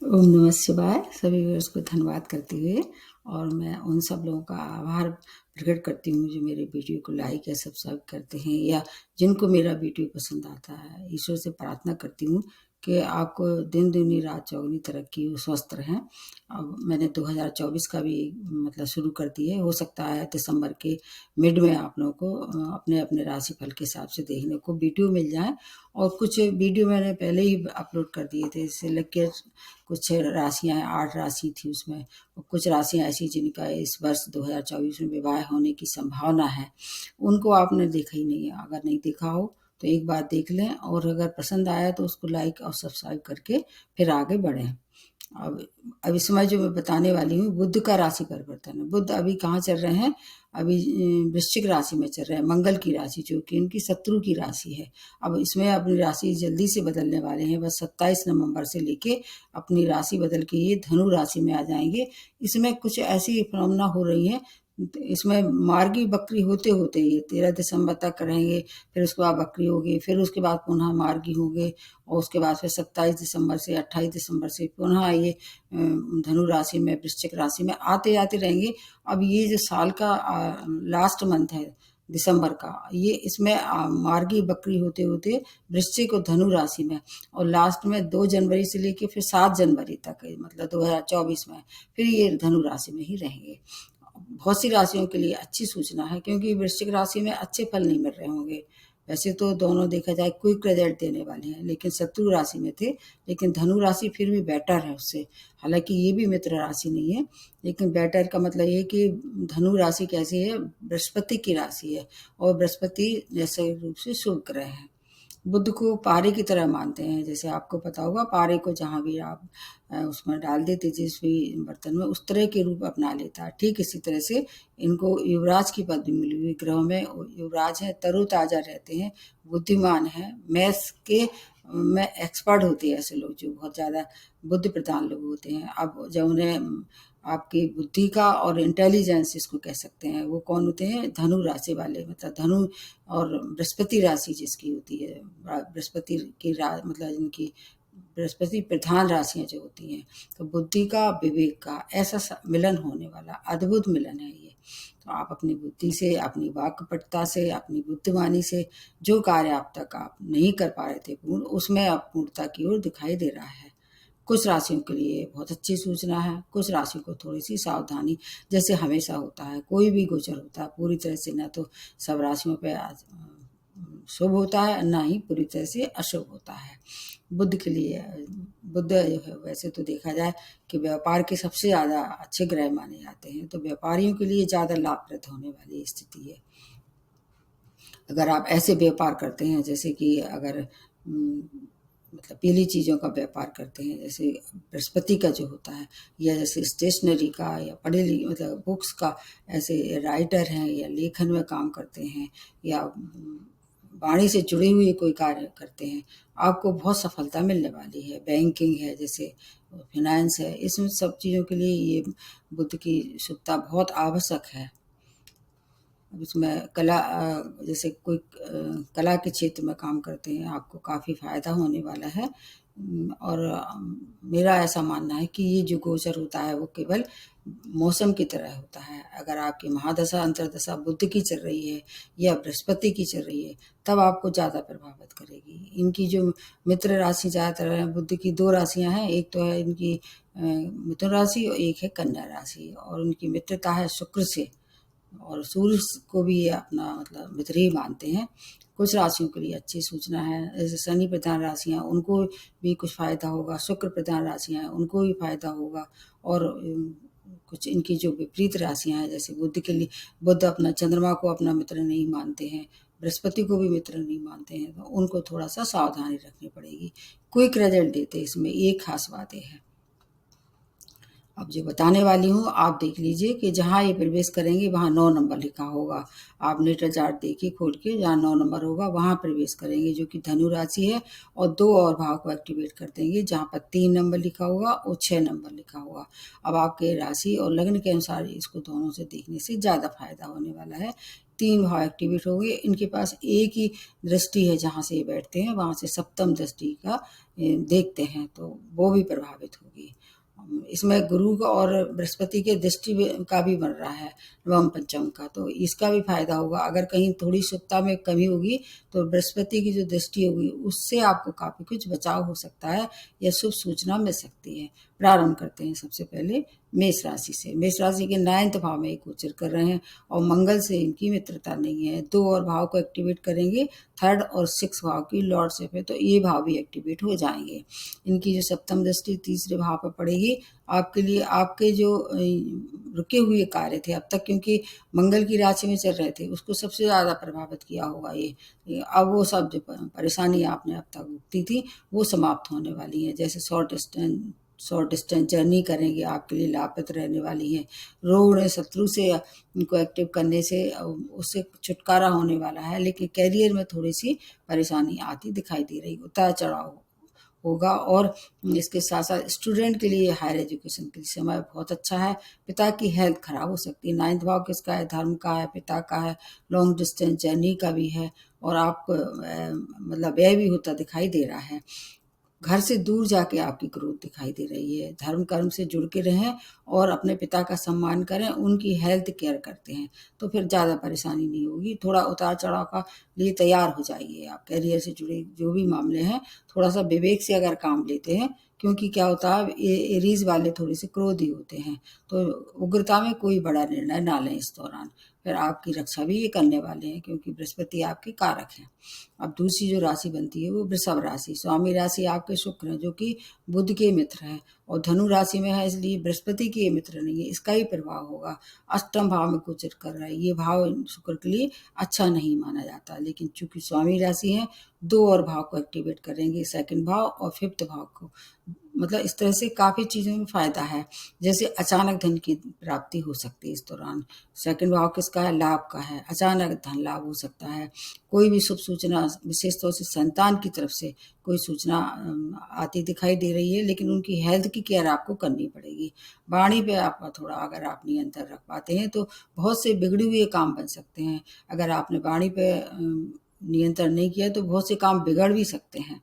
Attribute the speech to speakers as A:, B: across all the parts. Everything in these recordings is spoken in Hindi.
A: ओम नमः शिवाय। सभी व्यूअर्स को धन्यवाद करते हुए और मैं उन सब लोगों का आभार प्रकट करती हूँ जो मेरे वीडियो को लाइक या सब्सक्राइब करते हैं या जिनको मेरा वीडियो पसंद आता है। ईश्वर से प्रार्थना करती हूँ कि आपको दिन दूनी रात चौगुनी तरक्की हो, स्वस्थ रहें। अब मैंने 2024 का भी शुरू कर दिया है। हो सकता है दिसंबर के मिड में आप लोगों को अपने अपने राशि फल के हिसाब से देखने को वीडियो मिल जाए। और कुछ वीडियो मैंने पहले ही अपलोड कर दिए थे, इससे लग के कुछ राशियाँ 8 राशि थी उसमें, और कुछ राशियाँ ऐसी जिनका इस वर्ष 2024 में विवाह होने की संभावना है, उनको आपने देखा ही नहीं है। अगर नहीं देखा हो तो एक बार देख लें, और अगर पसंद आया तो उसको लाइक और सब्सक्राइब करके फिर आगे बढ़ें। अब इस समय जो मैं बताने वाली हूँ, बुध का राशि परिवर्तन है। बुध अभी कहाँ चल रहे हैं? अभी वृश्चिक राशि में चल रहे हैं, मंगल की राशि, जो कि इनकी शत्रु की राशि है। अब इसमें अपनी राशि जल्दी से बदलने वाले हैं, बस 27 नवंबर से लेके अपनी राशि बदल के ये धनु राशि में आ जाएंगे। इसमें कुछ ऐसी फिनोमेना हो रही है, इसमें मार्गी बकरी होते होते ये 13 दिसंबर तक रहेंगे, फिर उसके बाद बकरी होगी, फिर उसके बाद पुनः मार्गी होंगे, और उसके बाद फिर 27 दिसंबर से 28 दिसंबर से पुनः ये धनु राशि में, वृश्चिक राशि में आते जाते रहेंगे। अब ये जो साल का लास्ट मंथ है दिसंबर का, ये इसमें मार्गी बकरी होते होते वृश्चिक और धनु राशि में, और लास्ट में 2 जनवरी से लेके फिर 7 जनवरी तक, मतलब 2024 में फिर ये धनु राशि में ही रहेंगे। बहुत सी राशियों के लिए अच्छी सूचना है, क्योंकि वृश्चिक राशि में अच्छे फल नहीं मिल रहे होंगे। वैसे तो दोनों देखा जाए क्विक रिजल्ट देने वाले हैं, लेकिन शत्रु राशि में थे, लेकिन धनु राशि फिर भी बेटर है उससे। हालांकि ये भी मित्र राशि नहीं है, लेकिन बेटर का मतलब ये कि धनु राशि कैसी है, बृहस्पति की राशि है, और बृहस्पति जैसे रूप से शुभ ग्रह है। बुध को पारे की तरह मानते हैं। जैसे आपको पता होगा, पारे को जहाँ भी आप उसमें डाल देते, जिस भी बर्तन में, उस तरह के रूप अपना लेता है। ठीक इसी तरह से इनको युवराज की पदवी मिली हुई ग्रहों में। युवराज है, तरोताजा रहते हैं, बुद्धिमान है, मैथ्स के में एक्सपर्ट होते हैं ऐसे लोग जो बहुत ज़्यादा बुद्धि प्रधान लोग होते हैं। अब जब उन्हें आपकी बुद्धि का और इंटेलिजेंस इसको कह सकते हैं, वो कौन होते हैं? धनु राशि वाले, मतलब धनु और बृहस्पति राशि जिसकी होती है, बृहस्पति की मतलब इनकी बृहस्पति प्रधान राशियां जो होती हैं, तो बुद्धि का, विवेक का ऐसा मिलन होने वाला अद्भुत मिलन है ये। तो आप अपनी बुद्धि से, अपनी वाक्पटुता से, अपनी बुद्धिमानी से जो कार्य आप तक आप नहीं कर पा रहे थे पूर्ण, उसमें आप पूर्णता की ओर दिखाई दे रहा है। कुछ राशियों के लिए बहुत अच्छी सूचना है, कुछ राशियों को थोड़ी सी सावधानी, जैसे हमेशा होता है, कोई भी गोचर होता है पूरी तरह से ना तो सब राशियों पे शुभ होता है, ना ही पूरी तरह से अशुभ होता है। बुध के लिए, बुध जो है वैसे तो देखा जाए कि व्यापार के सबसे ज़्यादा अच्छे ग्रह माने जाते हैं, तो व्यापारियों के लिए ज़्यादा लाभप्रद होने वाली स्थिति है। अगर आप ऐसे व्यापार करते हैं, जैसे कि अगर मतलब पीली चीज़ों का व्यापार करते हैं, जैसे बृहस्पति का जो होता है, या जैसे स्टेशनरी का, या मतलब बुक्स का, ऐसे राइटर हैं या लेखन में काम करते हैं, या वाणी से जुड़े हुए कोई कार्य करते हैं, आपको बहुत सफलता मिलने वाली है। बैंकिंग है, जैसे फिनांस है, इसमें सब चीज़ों के लिए ये बुध की शुभता बहुत आवश्यक है। अब इसमें कला, जैसे कोई कला के क्षेत्र में काम करते हैं, आपको काफ़ी फ़ायदा होने वाला है। और मेरा ऐसा मानना है कि ये जो गोचर होता है वो केवल मौसम की तरह होता है। अगर आपकी महादशा अंतर्दशा बुध की चल रही है या बृहस्पति की चल रही है, तब आपको ज़्यादा प्रभावित करेगी। इनकी जो मित्र राशि ज़्यादातर है, बुध की 2 राशियाँ हैं, एक तो है इनकी मिथुन राशि और एक है कन्या राशि, और उनकी मित्रता है शुक्र से, और सूर्य को भी ये अपना मतलब मित्र ही मानते हैं। कुछ राशियों के लिए अच्छी सूचना है, जैसे शनि प्रधान राशियाँ, उनको भी कुछ फ़ायदा होगा, शुक्र प्रधान राशियाँ हैं उनको भी फ़ायदा होगा, और कुछ इनकी जो विपरीत राशियाँ हैं, जैसे बुध के लिए, बुध अपना चंद्रमा को अपना मित्र नहीं मानते हैं, बृहस्पति को भी मित्र नहीं मानते हैं, तो उनको थोड़ा सा सावधानी रखनी पड़ेगी। क्विक रिजल्ट देते इसमें एक खास बातें हैं। अब जो बताने वाली हूँ आप देख लीजिए कि जहाँ ये प्रवेश करेंगे वहाँ 9 नंबर लिखा होगा। आप नेटल चार्ट देखिए खोल के, जहाँ 9 नंबर होगा वहाँ प्रवेश करेंगे, जो कि धनु राशि है, और 2 और भाव को एक्टिवेट कर देंगे, जहाँ पर 3 नंबर लिखा होगा और 6 नंबर लिखा होगा। अब आपके राशि और लग्न के अनुसार इसको दोनों से देखने से ज़्यादा फायदा होने वाला है। 3 भाव एक्टिवेट हो गए। इनके पास एक ही दृष्टि है, जहाँ से ये बैठते हैं वहाँ से सप्तम दृष्टि का देखते हैं, तो वो भी प्रभावित होगी। इसमें गुरु का और बृहस्पति के दृष्टि का भी बन रहा है, नवम पंचम का, तो इसका भी फायदा होगा। अगर कहीं थोड़ी शुभता में कमी होगी तो बृहस्पति की जो दृष्टि होगी उससे आपको काफी कुछ बचाव हो सकता है या शुभ सूचना मिल सकती है। प्रारंभ करते हैं सबसे पहले मेष राशि से। मेष राशि के 9th भाव में गोचर कर रहे हैं और मंगल से इनकी मित्रता नहीं है। 2 और भाव को एक्टिवेट करेंगे, 3rd और 6th भाव की लॉर्डशिप है, तो ये भाव भी एक्टिवेट हो जाएंगे। इनकी जो सप्तम दृष्टि तीसरे भाव पर पड़ेगी, आपके लिए आपके जो रुके हुए कार्य थे अब तक, क्योंकि मंगल की राशि में चल रहे थे, उसको सबसे ज़्यादा प्रभावित किया होगा ये। अब वो सब जो परेशानी आपने अब तक भुगती थी वो समाप्त होने वाली है। जैसे शॉर्ट डिस्टेंस जर्नी करेंगे, आपके लिए लाभप्रद रहने वाली है। रोग शत्रु से इनको एक्टिव करने से उससे छुटकारा होने वाला है, लेकिन कैरियर में थोड़ी सी परेशानी आती दिखाई दे रही, उतार चढ़ाव होगा। और इसके साथ साथ स्टूडेंट के लिए हायर एजुकेशन के लिए समय बहुत अच्छा है। पिता की हेल्थ खराब हो सकती है। 9th भाव किसका है? धर्म का है, पिता का है, लॉन्ग डिस्टेंस जर्नी का भी है, और आपको मतलब व्यय भी होता दिखाई दे रहा है। घर से दूर जाके आपकी ग्रोथ दिखाई दे रही है। धर्म कर्म से जुड़ के रहें और अपने पिता का सम्मान करें, उनकी हेल्थ केयर करते हैं तो फिर ज़्यादा परेशानी नहीं होगी। थोड़ा उतार चढ़ाव का लिए तैयार हो जाइए। आप कैरियर से जुड़े जो भी मामले हैं थोड़ा सा विवेक से अगर काम लेते हैं, क्योंकि क्या होता है एरीज वाले थोड़े से क्रोधी होते हैं, तो उग्रता में कोई बड़ा निर्णय ना लें इस दौरान। फिर आपकी रक्षा भी ये करने वाले हैं, क्योंकि बृहस्पति आपके कारक हैं। अब दूसरी जो राशि बनती है वो वृषभ राशि। स्वामी राशि आपके शुक्र है, जो कि बुध के मित्र है, और धनु राशि में है, इसलिए बृहस्पति के मित्र नहीं है, इसका ही प्रभाव होगा। अष्टम भाव में गोचर कर रहा है, ये भाव शुक्र के लिए अच्छा नहीं माना जाता, लेकिन चूंकि स्वामी राशि है 2 और भाव को एक्टिवेट करेंगे, 2nd भाव और 5th भाव को। मतलब इस तरह से काफ़ी चीज़ों में फ़ायदा है। जैसे अचानक धन की प्राप्ति हो सकती है इस दौरान। 2nd भाव किसका है? लाभ का है। अचानक धन लाभ हो सकता है। कोई भी शुभ सूचना, विशेष तौर से संतान की तरफ से कोई सूचना आती दिखाई दे रही है, लेकिन उनकी हेल्थ की केयर आपको करनी पड़ेगी। वाणी पे आप थोड़ा अगर आप नियंत्रण रख पाते हैं तो बहुत से बिगड़े हुए काम बन सकते हैं। अगर आपने वाणी पे नियंत्रण नहीं किया तो बहुत से काम बिगड़ भी सकते हैं।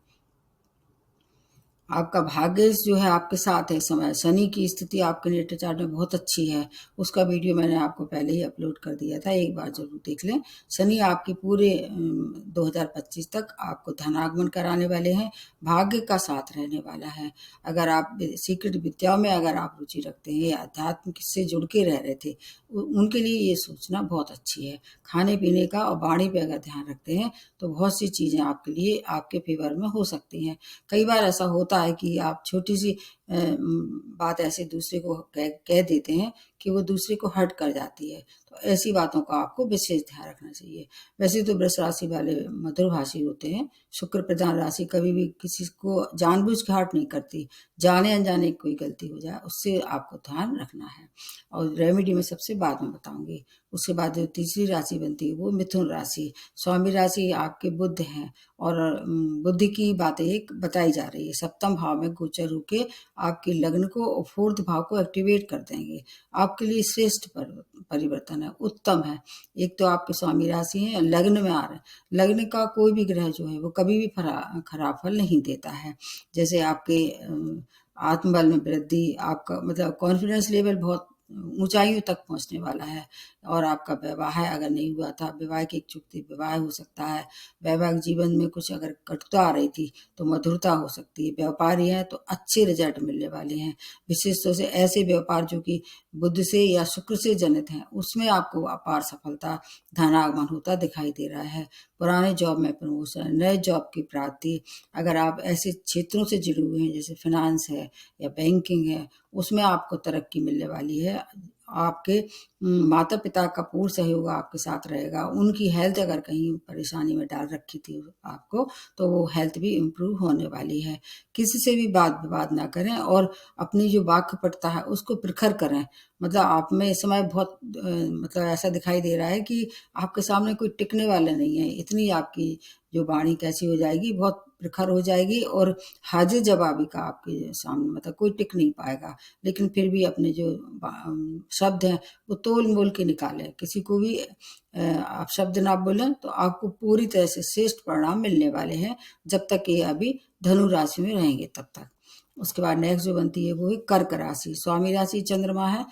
A: आपका भाग्य जो है आपके साथ है इस समय। शनि की स्थिति आपके नेटल चार्ट में बहुत अच्छी है, उसका वीडियो मैंने आपको पहले ही अपलोड कर दिया था, एक बार जरूर देख लें। शनि आपके पूरे 2025 तक आपको धनागमन कराने वाले हैं, भाग्य का साथ रहने वाला है। अगर आप सीक्रेट विद्याओं में अगर आप रुचि रखते हैं या अध्यात्म से जुड़ के रह रहे थे, उनके लिए ये सूचना बहुत अच्छी है। खाने पीने का और वाणी पे अगर ध्यान रखते हैं तो बहुत सी चीज़ें आपके लिए आपके फेवर में हो सकती हैं। कई बार ऐसा होता है कि आप छोटी सी बात ऐसे दूसरे को कह देते हैं कि वो दूसरे को हर्ट कर जाती है, तो ऐसी बातों का आपको विशेष ध्यान रखना चाहिए। वैसे तो वृष राशि वाले मधुरभाषी होते हैं। शुक्र प्रधान राशि कभी भी किसी को जानबूझ के हर्ट नहीं करती। जाने अनजाने कोई गलती हो जाए उससे आपको ध्यान रखना है, और रेमेडी में सबसे बाद में बताऊंगी। उसके बाद जो तीसरी राशि बनती है वो मिथुन राशि। स्वामी राशि आपके बुध हैं, और बुद्धि की बातें एक बताई जा रही है। 7th भाव में गोचर होके आपके लग्न को और 4th भाव को एक्टिवेट कर देंगे। आपके लिए श्रेष्ठ परिवर्तन है, उत्तम है। एक तो आपके स्वामी राशि है, लग्न में आ रहे हैं। लग्न का कोई भी ग्रह जो है वो कभी भी खराब फल नहीं देता है। जैसे आपके आत्मबल में वृद्धि, आपका मतलब कॉन्फिडेंस लेवल बहुत ऊंचाइयों तक पहुंचने वाला है। और आपका विवाह अगर नहीं हुआ था, विवाह की इच्छुक थी, विवाह हो सकता है। वैवाहिक जीवन में कुछ अगर कटुता आ रही थी तो मधुरता हो सकती है। व्यापारी हैं तो अच्छे रिजल्ट मिलने वाले हैं। विशेष तौर से ऐसे व्यापार जो कि बुध से या शुक्र से जनित हैं, उसमें आपको अपार सफलता, धनागमन होता दिखाई दे रहा है। पुराने जॉब में प्रमोशन, नए जॉब की प्राप्ति, अगर आप ऐसे क्षेत्रों से जुड़े हुए हैं जैसे फिनांस है या बैंकिंग है, उसमें आपको तरक्की मिलने वाली है। आपके माता पिता का पूर्ण सहयोग आपके साथ रहेगा। उनकी हेल्थ अगर कहीं परेशानी में डाल रखी थी आपको, तो वो हेल्थ भी इम्प्रूव होने वाली है। किसी से भी बात विवाद ना करें, और अपनी जो वाक्पटुता है उसको प्रखर करें। मतलब आप में इस समय बहुत मतलब ऐसा दिखाई दे रहा है कि आपके सामने कोई टिकने वाला नहीं है। इतनी आपकी जो वाणी कैसी हो जाएगी, बहुत प्रखर हो जाएगी, और हाजिर जवाबी का आपके सामने मतलब कोई टिक नहीं पाएगा। लेकिन फिर भी अपने जो शब्द हैं वो तोल मोल के निकालें। किसी को भी आप शब्द ना बोलें तो आपको पूरी तरह से श्रेष्ठ परिणाम मिलने वाले हैं, जब तक ये अभी धनु राशि में रहेंगे तब तक। उसके बाद नेक्स्ट जो बनती है वो है कर्क राशि। स्वामी राशि चंद्रमा है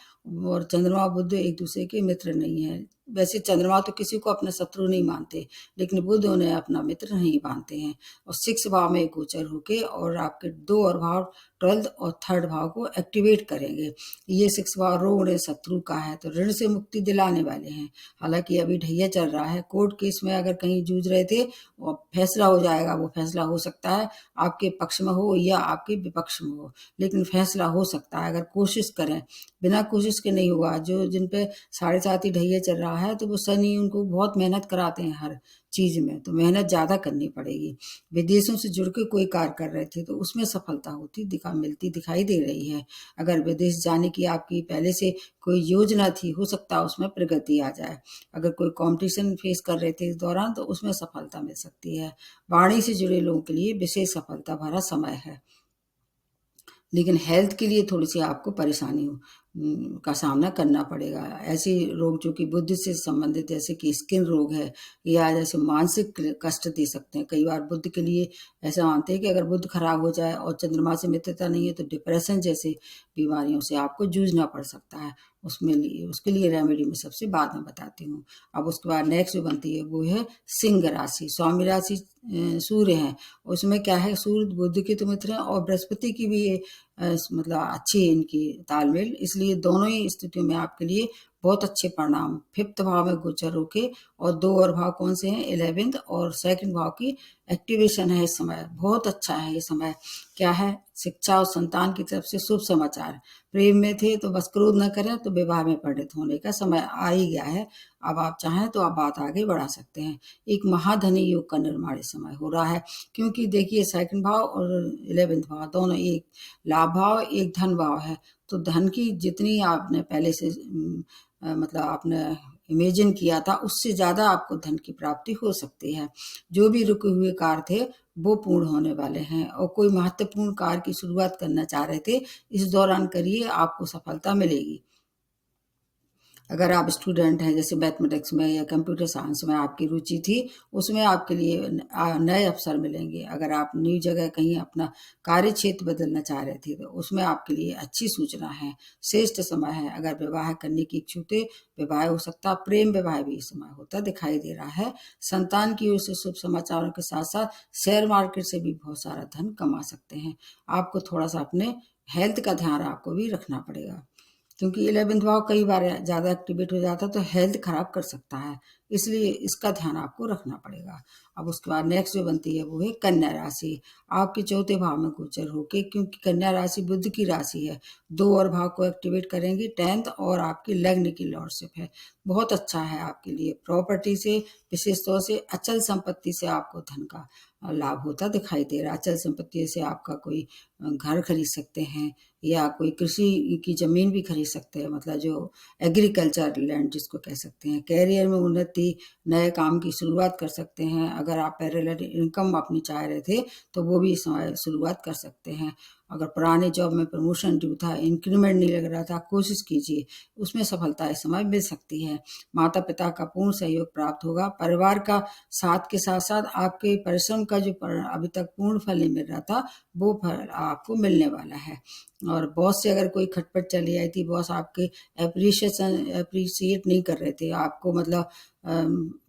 A: और चंद्रमा बुध एक दूसरे के मित्र नहीं है। वैसे चंद्रमा तो किसी को अपना शत्रु नहीं मानते, लेकिन बुध उन्हें अपना मित्र नहीं मानते हैं। और 6 भाव में गोचर होके और आपके 2 और भाव 12th और 3rd भाव को एक्टिवेट करेंगे। ये 6 भाव ऋण शत्रु का है, तो ऋण से मुक्ति दिलाने वाले हैं। हालांकि अभी ढैया चल रहा है, कोर्ट केस में अगर कहीं जूझ रहे थे और फैसला हो जाएगा, वो फैसला हो सकता है आपके पक्ष में हो या आपके विपक्ष में हो, लेकिन फैसला हो सकता है अगर कोशिश करें। बिना कोशिश के नहीं होगा। जो जिन पे 7.5 ढैया चल रहा है, तो वो शनि उनको बहुत मेहनत कराते हैं हर चीज में, तो मेहनत ज्यादा करनी पड़ेगी। विदेशों से जुड़ के कोई कार्य कर रहे थे तो उसमें सफलता होती मिलती दिखाई दे रही है। अगर विदेश जाने की आपकी पहले से कोई योजना थी, हो सकता है उसमें प्रगति आ जाए। अगर कोई कंपटीशन फेस कर रहे थे इस दौरान, तो उसमें सफलता मिल सकती है। वाणी से जुड़े लोगों के लिए विशेष सफलता भरा समय है, लेकिन हेल्थ के लिए थोड़ी सी आपको परेशानी का सामना करना पड़ेगा। ऐसे रोग जो कि बुद्धि से संबंधित, जैसे कि स्किन रोग है या जैसे मानसिक कष्ट दे सकते हैं। कई बार बुद्ध के लिए ऐसा मानते हैं कि अगर बुद्ध खराब हो जाए और चंद्रमा से मित्रता नहीं है, तो डिप्रेशन जैसे बीमारियों से आपको जूझना पड़ सकता है। उसके लिए रेमेडी में सबसे बाद में बताती हूँ। अब उसके बाद नेक्स्ट जो बनती है वो है सिंह राशि। स्वामी राशि सूर्य है। उसमें क्या है, सूर्य बुध के तो मित्र हैं और बृहस्पति की भी मतलब अच्छी है इनकी तालमेल, इसलिए दोनों ही स्थितियों में आपके लिए बहुत अच्छे परिणाम। 5th भाव में गोचर होके और 2 और भाव कौन से हैं, 11th और 2nd भाव की एक्टिवेशन है। इस समय बहुत अच्छा है। ये समय क्या है, शिक्षा और संतान की तरफ से शुभ समाचार। प्रेम में थे तो बस क्रोध न करें, तो विवाह में परिणत होने का समय आ ही गया है। अब आप चाहें तो आप बात आगे बढ़ा सकते हैं। एक महाधनी योग का निर्माण इस समय हो रहा है, क्योंकि देखिए 2nd भाव और 11th भाव दोनों एक लाभ भाव, एक धन भाव है। तो धन की जितनी आपने पहले से मतलब आपने इमेजिन किया था, उससे ज्यादा आपको धन की प्राप्ति हो सकती है। जो भी रुके हुए कार्य थे वो पूर्ण होने वाले हैं, और कोई महत्वपूर्ण कार्य की शुरुआत करना चाह रहे थे, इस दौरान करिए, आपको सफलता मिलेगी। अगर आप स्टूडेंट हैं, जैसे मैथमेटिक्स में या कंप्यूटर साइंस में आपकी रुचि थी, उसमें आपके लिए नए अवसर मिलेंगे। अगर आप नई जगह कहीं अपना कार्य क्षेत्र बदलना चाह रहे थे, तो उसमें आपके लिए अच्छी सूचना है, श्रेष्ठ समय है। अगर विवाह करने की इच्छुक थे, विवाह हो सकता, प्रेम विवाह भी इस समय होता दिखाई दे रहा है। संतान की ओर से शुभ समाचारों के साथ साथ शेयर मार्केट से भी बहुत सारा धन कमा सकते हैं। आपको थोड़ा सा अपने हेल्थ का ध्यान आपको भी रखना पड़ेगा, क्योंकि 11th भाव कई बार ज़्यादा एक्टिवेट हो जाता है तो हेल्थ खराब कर सकता है, इसलिए इसका ध्यान आपको रखना पड़ेगा। अब उसके बाद नेक्स्ट जो बनती है वो है कन्या राशि। आपके 4थे भाव में गोचर होके, क्योंकि कन्या राशि बुध की राशि है, 2 और भाव को एक्टिवेट करेंगी, 10th और आपकी लग्न की लॉर्डशिप है। बहुत अच्छा है आपके लिए। प्रॉपर्टी से, विशेष तौर से अचल संपत्ति से आपको धन का लाभ होता दिखाई दे रहा है। अचल संपत्ति से आपका कोई घर खरीद सकते हैं या कोई कृषि की जमीन भी खरीद सकते हैं, मतलब जो एग्रीकल्चर लैंड जिसको कह सकते हैं। कैरियर में उन्नति, नए काम की शुरुआत कर सकते हैं। अगर आप पैरेलल इनकम अपनी चाह रहे थे, तो वो भी इस समय शुरुआत कर सकते हैं। अगर पुराने जॉब में प्रमोशन ड्यू था, इंक्रीमेंट नहीं लग रहा था, कोशिश कीजिए, उसमें सफलता इस समय मिल सकती है। माता पिता का पूर्ण सहयोग प्राप्त होगा। परिवार का साथ के साथ साथ आपके परिश्रम का जो अभी तक पूर्ण फल नहीं मिल रहा था, वो फल आपको मिलने वाला है। और बॉस से अगर कोई खटपट चली आई थी, बॉस आपके अप्रिशिएट नहीं कर रहे थे आपको, मतलब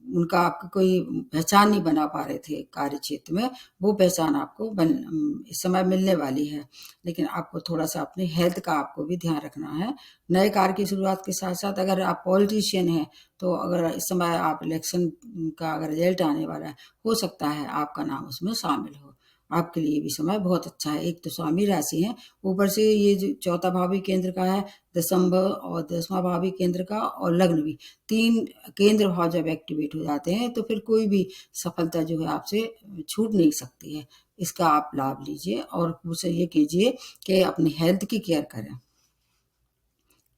A: उनका आपका कोई पहचान नहीं बना पा रहे थे कार्य क्षेत्र में, वो पहचान आपको इस समय मिलने वाली है। लेकिन आपको थोड़ा सा अपने हेल्थ का आपको भी ध्यान रखना है। नए कार्य की शुरुआत के साथ साथ अगर आप पॉलिटिशियन हैं, तो अगर इस समय आप इलेक्शन का अगर रिजल्ट आने वाला है, हो सकता है आपका नाम उसमें शामिल हो। आपके लिए भी समय बहुत अच्छा है। एक तो स्वामी राशि है, ऊपर से ये जो 4था भाव भी केंद्र का है, दसंबर और 10वां भाव भी केंद्र का, और लग्न भी। 3 केंद्र भाव जब एक्टिवेट हो जाते हैं, तो फिर कोई भी सफलता जो है आपसे छूट नहीं सकती है। इसका आप लाभ लीजिए और उसे ये कीजिए कि अपनी हेल्थ की केयर करें।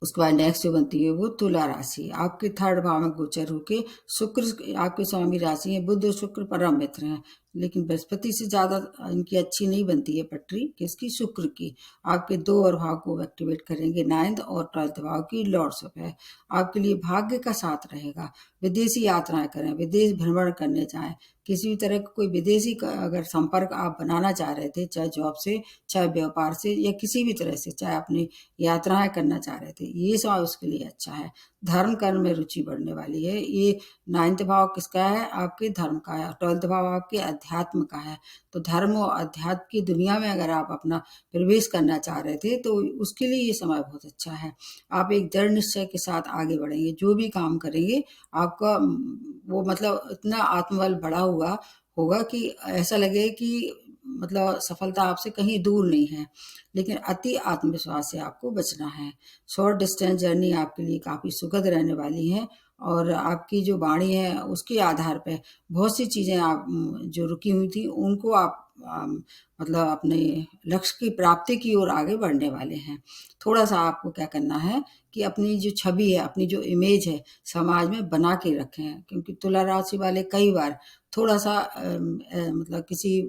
A: उसके बाद नेक्स्ट जो बनती है वो तुला राशि। आपके 3rd भाव में गोचर होके शुक्र आपके स्वामी राशि है। बुध और शुक्र परम मित्र हैं, लेकिन बृहस्पति से ज़्यादा इनकी अच्छी नहीं बनती है पटरी, किसकी, शुक्र की। आपके 2 और भाव को एक्टिवेट करेंगे, 9th और 12th भाव की लॉर्डशिप है। आपके लिए भाग्य का साथ रहेगा। विदेशी यात्राएं करें, विदेश भ्रमण करने जाएं, किसी भी तरह का कोई विदेशी का अगर संपर्क आप बनाना चाह रहे थे, चाहे जॉब से, चाहे व्यापार से, या किसी भी तरह से, चाहे अपनी यात्राएं करना चाह रहे थे, ये समय उसके लिए अच्छा है। धर्म कर्म में रुचि बढ़ने वाली है। ये 9th भाव किसका है, आपके धर्म का है। 12th भाव आपके अध्यात्म का है। तो धर्म और अध्यात्म की दुनिया में अगर आप अपना प्रवेश करना चाह रहे थे तो उसके लिए ये समय बहुत अच्छा है। आप एक दृढ़ निश्चय के साथ आगे बढ़ेंगे, जो भी काम करेंगे आपका वो मतलब इतना आत्मबल बढ़ा हुआ होगा कि ऐसा लगे कि मतलब सफलता आपसे कहीं दूर नहीं है। लेकिन अति आत्मविश्वास से आपको बचना है। शॉर्ट डिस्टेंस जर्नी आपके लिए काफ़ी सुखद रहने वाली है, और आपकी जो वाणी है उसके आधार पे बहुत सी चीज़ें आप जो रुकी हुई थी उनको आप मतलब अपने लक्ष्य की प्राप्ति की ओर आगे बढ़ने वाले हैं। थोड़ा सा आपको क्या करना है कि अपनी जो छवि है, अपनी जो इमेज है समाज में बना के रखें, क्योंकि तुला राशि वाले कई बार थोड़ा सा मतलब किसी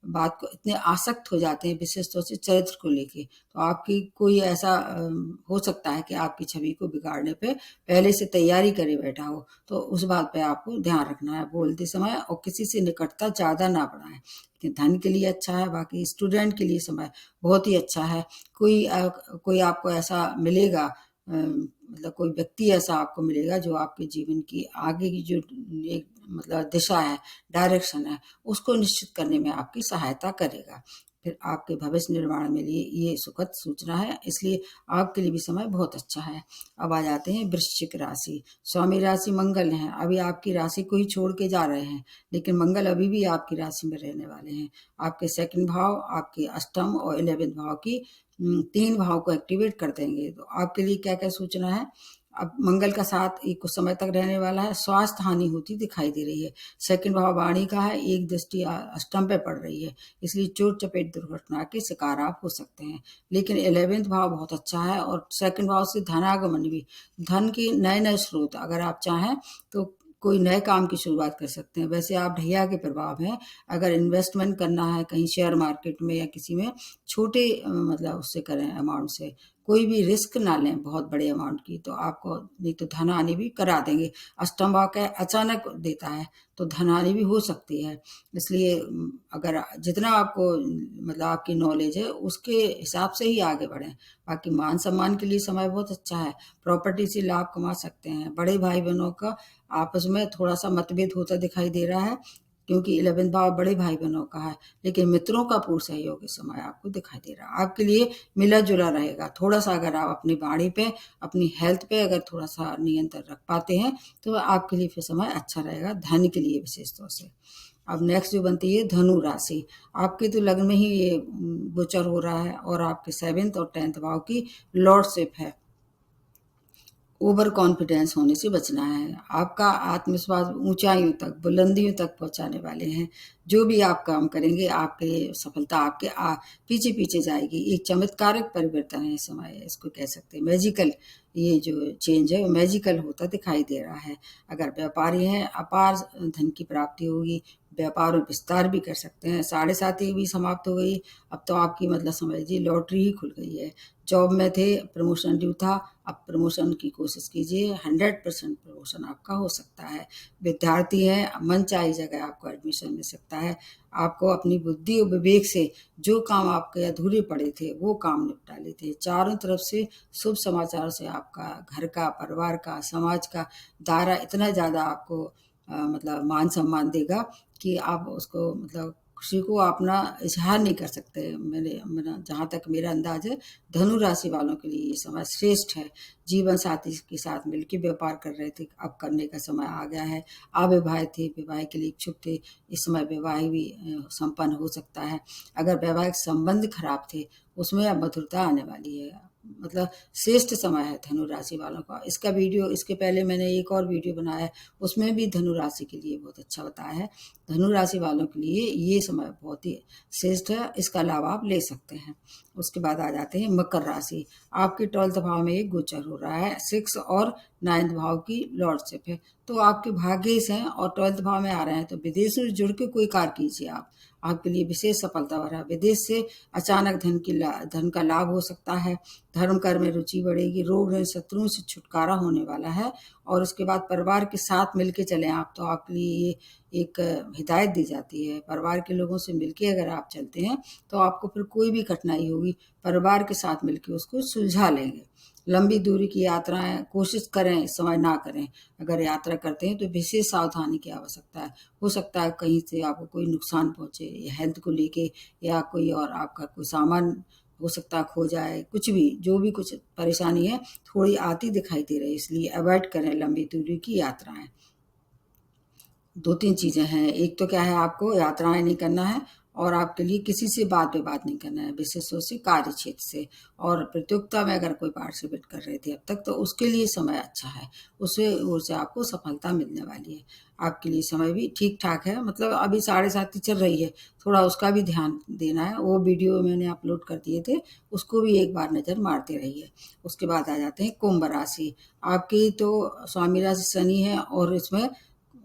A: बात को इतने आसक्त हो जाते हैं, विशेष तौर से चरित्र को लेके। तो आपकी कोई ऐसा हो सकता है कि आपकी छवि को बिगाड़ने पे पहले से तैयारी करे बैठा हो, तो उस बात पे आपको ध्यान रखना है बोलते समय, और किसी से निकटता ज़्यादा ना बढ़ाएं। लेकिन धन के लिए अच्छा है, बाकी स्टूडेंट के लिए समय बहुत ही अच्छा है। कोई आपको ऐसा मिलेगा, मतलब कोई व्यक्ति ऐसा आपको मिलेगा जो आपके जीवन की आगे की जो एक मतलब दिशा है, डायरेक्शन है, उसको निश्चित करने में आपकी सहायता करेगा। फिर आपके भविष्य निर्माण में लिए ये सुखद सूचना है, इसलिए आपके लिए भी समय बहुत अच्छा है। अब आ जाते हैं वृश्चिक राशि। स्वामी राशि मंगल है। अभी आपकी राशि को ही छोड़ के जा रहे हैं, लेकिन मंगल अभी भी आपकी राशि में रहने वाले हैं। आपके 2nd भाव, आपके अष्टम और 11th भाव की 3 भाव को एक्टिवेट कर देंगे। तो आपके लिए क्या क्या सूचना है। अब मंगल का साथ ये कुछ समय तक रहने वाला है। स्वास्थ्य हानि होती दिखाई दे रही है। 2nd भाव वाणी का है, एक दृष्टि अष्टम पे पड़ रही है, इसलिए चोट चपेट दुर्घटना के शिकार आप हो सकते हैं। लेकिन 11th भाव बहुत अच्छा है, और 2nd भाव से धनागमन भी, धन के नए नए स्रोत अगर आप चाहें तो कोई नए काम की शुरुआत कर सकते हैं। वैसे आप ढैया के प्रभाव हैं, अगर इन्वेस्टमेंट करना है कहीं शेयर मार्केट में या किसी में, छोटे मतलब उससे करें, अमाउंट से, कोई भी रिस्क ना लें बहुत बड़े अमाउंट की, तो आपको नहीं तो धन हानि भी करा देंगे। अष्टम भाव का अचानक देता है तो धन हानि भी हो सकती है। इसलिए अगर जितना आपको मतलब आपकी नॉलेज है उसके हिसाब से ही आगे बढ़ें। बाकी मान सम्मान के लिए समय बहुत अच्छा है। प्रॉपर्टी से लाभ कमा सकते हैं। बड़े भाई बहनों का आपस में थोड़ा सा मतभेद होता दिखाई दे रहा है, क्योंकि 11th भाव बड़े भाई बहनों का है, लेकिन मित्रों का पूर्ण सहयोग इस समय आपको दिखाई दे रहा है। आपके लिए मिला जुला रहेगा। थोड़ा सा अगर आप अपनी वाणी पे, अपनी हेल्थ पे अगर थोड़ा सा नियंत्रण रख पाते हैं तो आपके लिए फिर समय अच्छा रहेगा, धन के लिए विशेष तौर से। अब नेक्स्ट जो बनती है धनु राशि। आपके तो लग्न में ही ये गोचर हो रहा है, और आपके 7th और 10th भाव की लॉर्डशिप है। ओवर कॉन्फिडेंस होने से बचना है। आपका आत्मविश्वास ऊंचाइयों तक, बुलंदियों तक पहुंचाने वाले हैं। जो भी आप काम करेंगे आपके सफलता आपके पीछे पीछे जाएगी। एक चमत्कारिक परिवर्तन है इस समय, इसको कह सकते हैं मैजिकल। ये जो चेंज है वो मैजिकल होता दिखाई दे रहा है। अगर व्यापारी हैं, अपार धन की प्राप्ति होगी। व्यापार में विस्तार भी कर सकते हैं। 7.5 भी समाप्त हो गई। अब तो आपकी मतलब समझिए लॉटरी ही खुल गई है। जॉब में थे, प्रमोशन ड्यू था, अब प्रमोशन की कोशिश कीजिए। 100% प्रमोशन आपका हो सकता है। विद्यार्थी हैं, मनचाही जगह आपको एडमिशन मिल सकता है। आपको अपनी बुद्धि और विवेक से जो काम आपके अधूरे पड़े थे वो काम निपटा लेते हैं। चारों तरफ से शुभ समाचार से आपका घर का, परिवार का, समाज का दायरा इतना ज़्यादा आपको मतलब मान सम्मान देगा कि आप उसको मतलब खुशी को अपना इज़हार नहीं कर सकते। मेरा जहाँ तक मेरा अंदाज है, धनु राशि वालों के लिए ये समय श्रेष्ठ है। जीवन साथी के साथ मिलकर व्यापार कर रहे थे, अब करने का समय आ गया है। अविवाहित थे, विवाह के लिए इच्छुक थे, इस समय विवाह भी संपन्न हो सकता है। अगर वैवाहिक संबंध खराब थे उसमें अब मधुरता आने वाली है। मतलब श्रेष्ठ समय है धनु राशि वालों का। इसका वीडियो इसके पहले मैंने एक और वीडियो बनाया है, उसमें भी धनु राशि के लिए बहुत अच्छा बताया है। धनु राशि वालों के लिए ये समय बहुत ही श्रेष्ठ है, इसका लाभ आप ले सकते हैं। उसके बाद आ जाते हैं मकर राशि। आपके 12th भाव में एक गोचर हो रहा है, 6 और 9th भाव की लॉर्डशिप है, तो आपके भाग्येश हैं और 12th भाव में आ रहे हैं, तो विदेश से जुड़ के कोई कार्य कीजिए आप, आपके लिए विशेष सफलता भरा। विदेश से अचानक धन का लाभ हो सकता है। धर्म कर्म में रुचि बढ़ेगी। रोग ऋण शत्रुओं से छुटकारा होने वाला है। और उसके बाद परिवार के साथ मिलके चलें आप, तो आपके लिए ये एक हिदायत दी जाती है। परिवार के लोगों से मिलके अगर आप चलते हैं तो आपको फिर कोई भी कठिनाई होगी, परिवार के साथ मिलके उसको सुलझा लेंगे। लंबी दूरी की यात्राएं कोशिश करें, इस समय ना करें। अगर यात्रा करते हैं तो विशेष सावधानी की आवश्यकता है। हो सकता है कहीं से आपको कोई नुकसान पहुंचे, या हेल्थ को लेके, या कोई और आपका कोई सामान हो सकता है खो जाए, कुछ भी, जो भी कुछ परेशानी है थोड़ी आती दिखाई दे रही है, इसलिए अवॉइड करें लंबी दूरी की यात्राएं। 2-3 चीज़ें हैं। एक तो क्या है, आपको यात्राएं नहीं करना है, और आपके लिए किसी से बात विवाद नहीं करना है, विशेष रूप से कार्य क्षेत्र से। और प्रतियोगिता में अगर कोई पार्टिसिपेट कर रहे थे अब तक, तो उसके लिए समय अच्छा है, उससे ओर से आपको सफलता मिलने वाली है। आपके लिए समय भी ठीक ठाक है, मतलब अभी 7:30 चल रही है, थोड़ा उसका भी ध्यान देना है। वो वीडियो मैंने अपलोड कर दिए थे, उसको भी एक बार नज़र मारते रहिए। उसके बाद आ जाते हैं कुंभ राशि। आपकी तो स्वामी राशि शनि है, और इसमें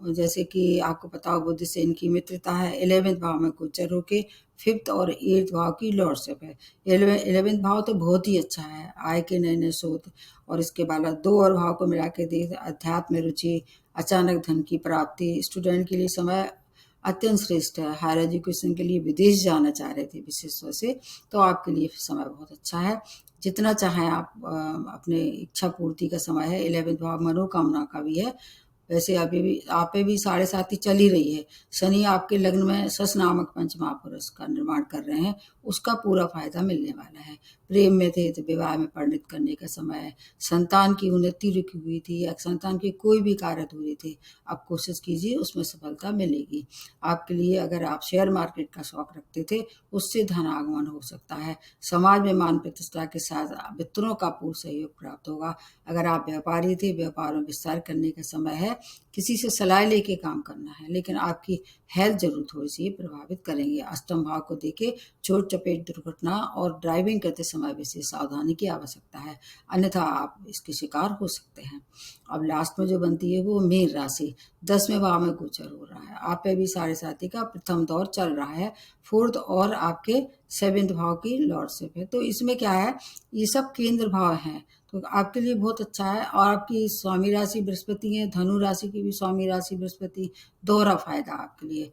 A: जैसे कि आपको पता हो बुध से इनकी मित्रता है। 11वें भाव में गोचर होके 5th और 8th भाव की लॉर्डशिप है। 11वें भाव तो बहुत ही अच्छा है, आय के नए नए स्रोत, और इसके बाद 2 और भाव को मिला के देख अध्यात्म में रुचि, अचानक धन की प्राप्ति। स्टूडेंट के लिए समय अत्यंत श्रेष्ठ है। हायर एजुकेशन के लिए विदेश जाना चाह रहे थे विशेष रूप से, तो आपके लिए समय बहुत अच्छा है। जितना चाहें आप, अपने इच्छा पूर्ति का समय है। 11वें भाव मनोकामना का भी है। वैसे अभी भी आप पे भी 7:30 चल ही रही है। शनि आपके लग्न में शश नामक पंच महापुरुष का निर्माण कर रहे हैं, उसका पूरा फायदा मिलने वाला है। प्रेम में थे तो विवाह में परिणित करने का समय है। संतान की उन्नति रुकी हुई थी, या संतान के कोई भी कार्य अधूरे थे, आप कोशिश कीजिए, उसमें सफलता मिलेगी। आपके लिए अगर आप शेयर मार्केट का शौक रखते थे, उससे धन आगमन हो सकता है। समाज में मान प्रतिष्ठा के साथ मित्रों का पूर्ण सहयोग प्राप्त होगा। अगर आप व्यापारी थे, व्यापार में विस्तार करने का समय है। किसी से सलाह लेके काम करना है, लेकिन आपकी हेल्थ जरूर थोड़ी सी प्रभावित करेंगे। अष्टम भाव को देखे चोट चपेट, दुर्घटना और ड्राइविंग करते समय विशेष सावधानी की आवश्यकता है, अन्यथा आप इसके शिकार हो सकते हैं। अब लास्ट में जो बनती है वो मीन राशि। 10वें भाव में गोचर हो रहा है। आप पे भी 7:30 का प्रथम दौर चल रहा है। 4th और आपके 7th भाव की लॉर्डशिप है, तो इसमें क्या है, ये सब केंद्र भाव हैं, तो आपके लिए बहुत अच्छा है। और आपकी स्वामी राशि बृहस्पति है, धनु राशि की भी स्वामी राशि बृहस्पति, दोहरा फायदा आपके लिए।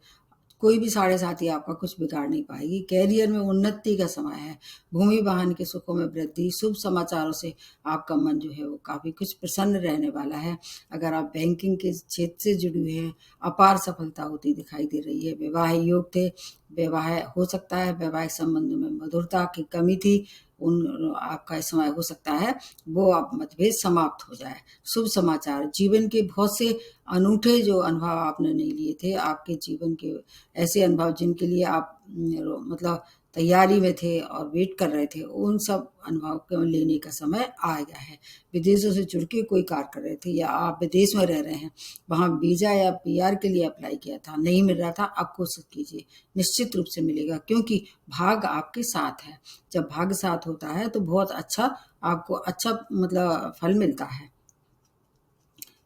A: कोई भी 7:30 आपका कुछ बिगाड़ नहीं पाएगी। कैरियर में उन्नति का समय है। भूमि वाहन के सुखों में वृद्धि, शुभ समाचारों से आपका मन जो है वो काफ़ी कुछ प्रसन्न रहने वाला है। अगर आप बैंकिंग के क्षेत्र से जुड़े हुए हैं, अपार सफलता होती दिखाई दे रही है। विवाह योग थे, विवाह हो सकता है, वैवाहिक संबंधों में मधुरता की कमी थी, उन आपका इस समय हो सकता है वो आप मतभेद समाप्त हो जाए। शुभ समाचार, जीवन के बहुत से अनूठे जो अनुभव आपने नहीं लिए थे, आपके जीवन के ऐसे अनुभव जिनके लिए आप मतलब तैयारी में थे और वेट कर रहे थे, उन सब अनुभव को लेने का समय आ गया है। विदेशों से जुड़ के कोई कार्य कर रहे थे, या आप विदेश में रह रहे हैं, वहाँ वीज़ा या पीआर के लिए अप्लाई किया था, नहीं मिल रहा था, आप कोशिश कीजिए, निश्चित रूप से मिलेगा, क्योंकि भाग्य आपके साथ है। जब भाग्य साथ होता है तो बहुत अच्छा, आपको अच्छा मतलब फल मिलता है।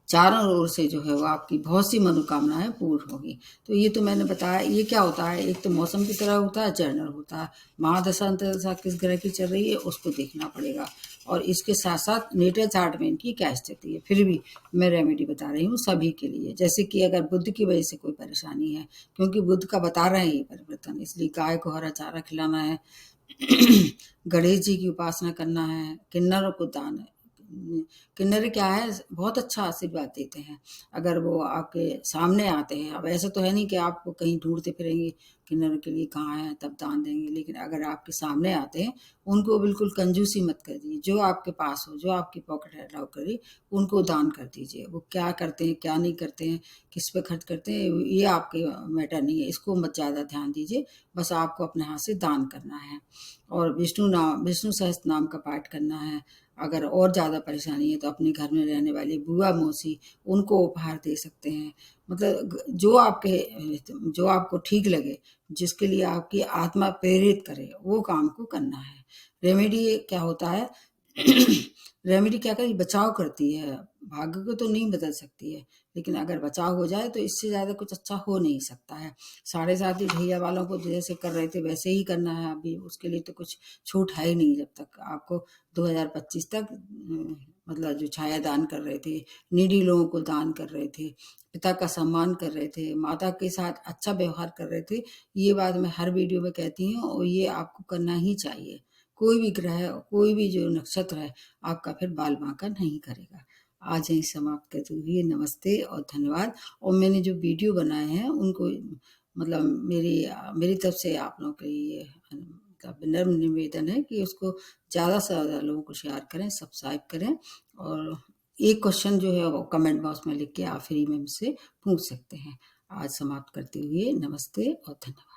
A: चारों ओर से जो है वो आपकी बहुत सी मनोकामनाएं पूर्ण होगी। तो ये तो मैंने बताया। ये क्या होता है, एक तो मौसम की तरह होता है, जर्नल होता है। महादशा अंतर्दशा किस ग्रह की चल रही है उसको देखना पड़ेगा, और इसके साथ साथ नेटल चार्ट में इनकी क्या स्थिति है। फिर भी मैं रेमेडी बता रही हूँ सभी के लिए। जैसे कि अगर बुध की वजह से कोई परेशानी है, क्योंकि बुध का बता रहे हैं ये परिवर्तन, इसलिए गाय को हरा चारा खिलाना है, गणेश जी की उपासना करना है, किन्नरों को दान है। किन्नर क्या है, बहुत अच्छा आशीर्वाद देते हैं अगर वो आपके सामने आते हैं। अब ऐसा तो है नहीं कि आपको कहीं ढूंढते फिरेंगे, किन्नरों के लिए कहाँ हैं तब दान देंगे, लेकिन अगर आपके सामने आते हैं उनको बिल्कुल कंजूसी मत कर दीजिए। जो आपके पास हो, जो आपकी पॉकेट अलाउ करे, उनको दान कर दीजिए। वो क्या करते हैं क्या नहीं करते हैं, किस पे खर्च करते हैं, ये आपके मैटर नहीं है, इसको मत ज़्यादा ध्यान दीजिए। बस आपको अपने हाथ से दान करना है। और विष्णु सहस्त्र नाम का पाठ करना है। अगर और ज़्यादा परेशानी है तो अपने घर में रहने वाली बुआ मौसी उनको उपहार दे सकते हैं। मतलब जो आपको ठीक लगे, जिसके लिए आपकी आत्मा प्रेरित करे, वो काम को करना है। रेमेडी क्या होता है रेमेडी क्या करी, बचाव करती है। भाग्य को तो नहीं बदल सकती है, लेकिन अगर बचाव हो जाए तो इससे ज़्यादा कुछ अच्छा हो नहीं सकता है। साढ़े साथ ही ढैया वालों को जैसे कर रहे थे वैसे ही करना है अभी, उसके लिए तो कुछ छूट है ही नहीं। जब तक आपको 2025 तक मतलब जो छाया दान कर रहे थे, नीडी लोगों को दान कर रहे थे, पिता का सम्मान कर रहे थे, माता के साथ अच्छा व्यवहार कर रहे थे, ये बात मैं हर वीडियो में कहती हूँ और ये आपको करना ही चाहिए। कोई भी ग्रह, कोई भी जो नक्षत्र है, आपका फिर बाल बांका नहीं करेगा। आज यहीं समाप्त करते हुए नमस्ते और धन्यवाद। और मैंने जो वीडियो बनाए हैं उनको मतलब मेरी तरफ से आप लोगों के लिए मतलब विनम्र निवेदन है कि उसको ज़्यादा से ज़्यादा लोगों को शेयर करें, सब्सक्राइब करें। और एक क्वेश्चन जो है वो कमेंट बॉक्स में लिख के आप फ्री में मुझसे पूछ सकते हैं। आज समाप्त करते हुए नमस्ते और धन्यवाद।